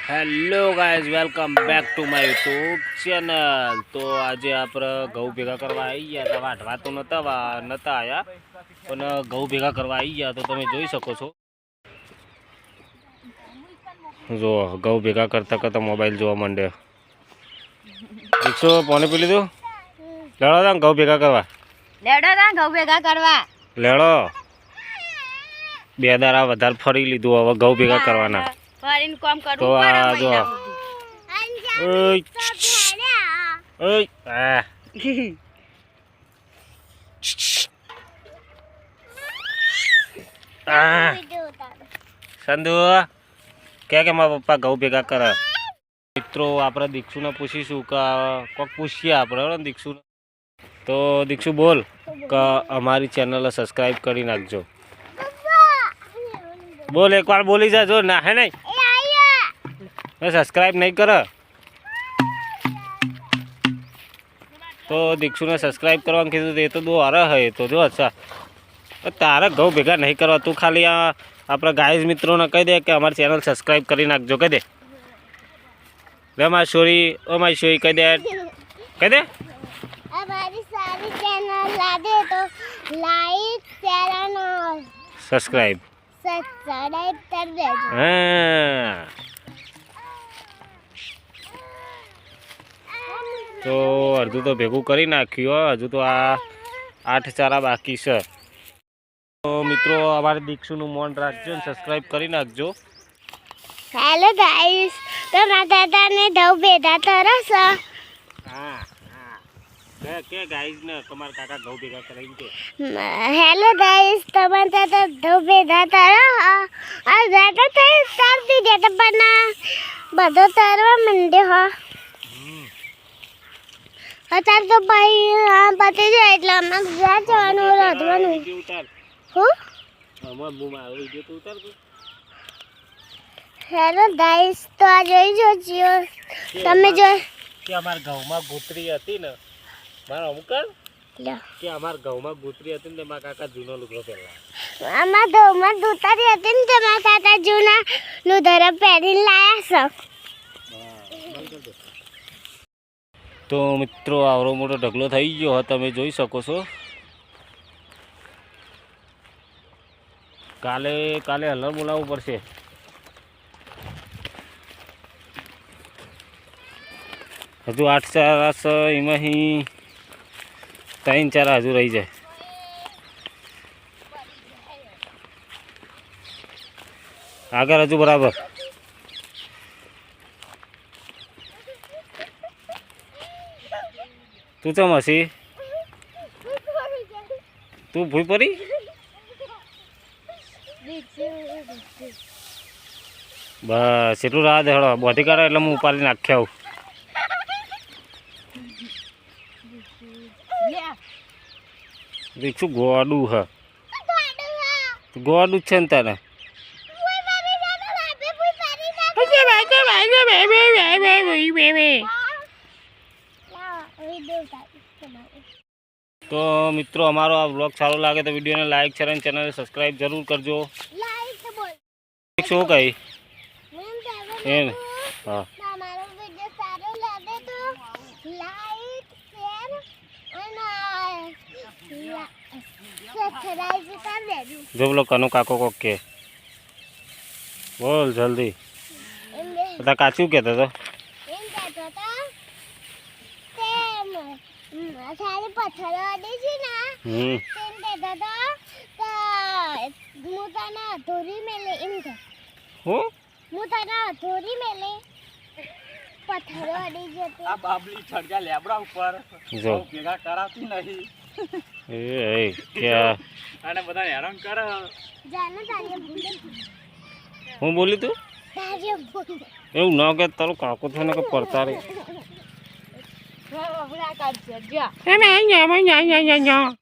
Hello guys, welcome back to my YouTube channel. તો આજે આપણે ઘઉં ભેગા કરવા આવી ગયા હતા। વાટવા તો નતા આવ્યા, પણ ઘઉં ભેગા કરવા આવી ગયા। તો તમે જોઈ શકો છો, જો ઘઉં ભેગા કરતા કરતા મોબાઈલ જોવા માંડ્યો। દીક્ષો પોને પી લીધું? લેડો તા ઘઉં ભેગા કરવા, લેડો। બે દાડા વધારે ફરી લીધું, હવે ઘઉં ભેગા કરવાના। તો આ જો સંધુ કે મારા પપ્પા ઘઉં ભેગા કરે। મિત્રો આપણે દીક્ષુને પૂછીશું કે કોક પૂછીએ આપણે દીક્ષુ। તો દીક્ષુ બોલ કે અમારી ચેનલ સબસ્ક્રાઈબ કરી નાખજો। બોલ એકવાર બોલી જાજો ના હે નહીં સબસ્ક્રાઈબ નહીં કરે તો દીક્ષુને સબસ્ક્રાઈબ કરવાનું કીધું એ તો દો હારે હે। તો જો અચ્છા તારે ઘઉં ભેગા નહીં કરવા, તું ખાલી આ આપણા ગાઈઝ મિત્રોને કહી દે કે અમારી ચેનલ સબસ્ક્રાઈબ કરી નાખજો, કહી દે। લે મારી છોરી, ઓ મારી છોરી કહી દે, કહી દે हमारी सारी चैनल लादे तो लाइक शेयर और સબસ્ક્રાઈબ कर देજો। હા તો અડધું તો ભેગું કરી નાખ્યું, હજુ તો આ 8 ચારા બાકી છે। તો મિત્રો અમારે દીક્ષુનું મોન રાખજો ને સબસ્ક્રાઈબ કરી નાખજો। हेलो गाइस, तो माता ने दो बेटा तरस। હા કે ગાઈઝ ને તમારા કાકા ઘઉં ભેગા કરાવીને કે हेलो गाइस, तो माता दो बेटा तरस और ज्यादा तर दी देता बना बदो तरवा मंडे हो। अतार तो भाई पति जाए એટલે અમે જા જવાનું રાધવાનું ઉતાર હો અમાર બુમા વિડિયો તો ઉતાર દે। हेलो गाइस, तो आ જોઈ જોજો તમે જો કે અમાર ઘઉંમાં ગોતરી હતી ને મારા અમુકર લ્યો કે અમાર ઘઉંમાં ગોતરી હતી ને મારા કાકા જૂનો લુગડો પહેરલા આમાં તો માં દુતારી હતી ને તે મારા કાકા જૂના લુધરા પહેરીને લાયા છે। તો મિત્રો આવરો મોટો ઢગલો થઈ ગયો, તમે જોઈ શકો છો। કાલે હલર બોલાવવું પડશે। હજુ 8 ચારા છે, એમાં 3 ચારા હજુ રહી જાય। આગળ હજુ બરાબર તું ચમ હસી, તું ભૂઈ પડી બસ એટલું રાહ દેડો બોધી કાઢો એટલે હું ઉપાડી નાખ્યા આવું। દીક્ષુ ગોડું હ ગોડું છે ને તને તો મિત્રો અમારો આ બ્લોગ સારો લાગે તો વિડીયોને લાઈક શેર અને ચેનલને સબસ્ક્રાઈબ જરૂર કરજો। શું કહી એમ હા हमारा वीडियो सारो लागे तो लाइक शेयर और सब्सक्राइब कर देજો। જો બોલો કનો કાકો કોક કે બોલ જલ્દી બધા કાચું કહેતો તો એમ કહેતો તો તે સારી પથ્થર અડી છે ને તેમ કહેતો તો હું તને ધોરી મેલે એમ કે હું તને ધોરી મેલે પથ્થર અડી જતી આ બાબલી ચડ્યા લેબડા ઉપર જો ભેગા કરાતી નહીં એ કે અને બધા હેરાન કરે। જાને તારી ભૂલ હું બોલી તું તારી ભૂલ એવું ન કે તારું કાકો થઈને કે પડતા રે બબડા કાઢ જો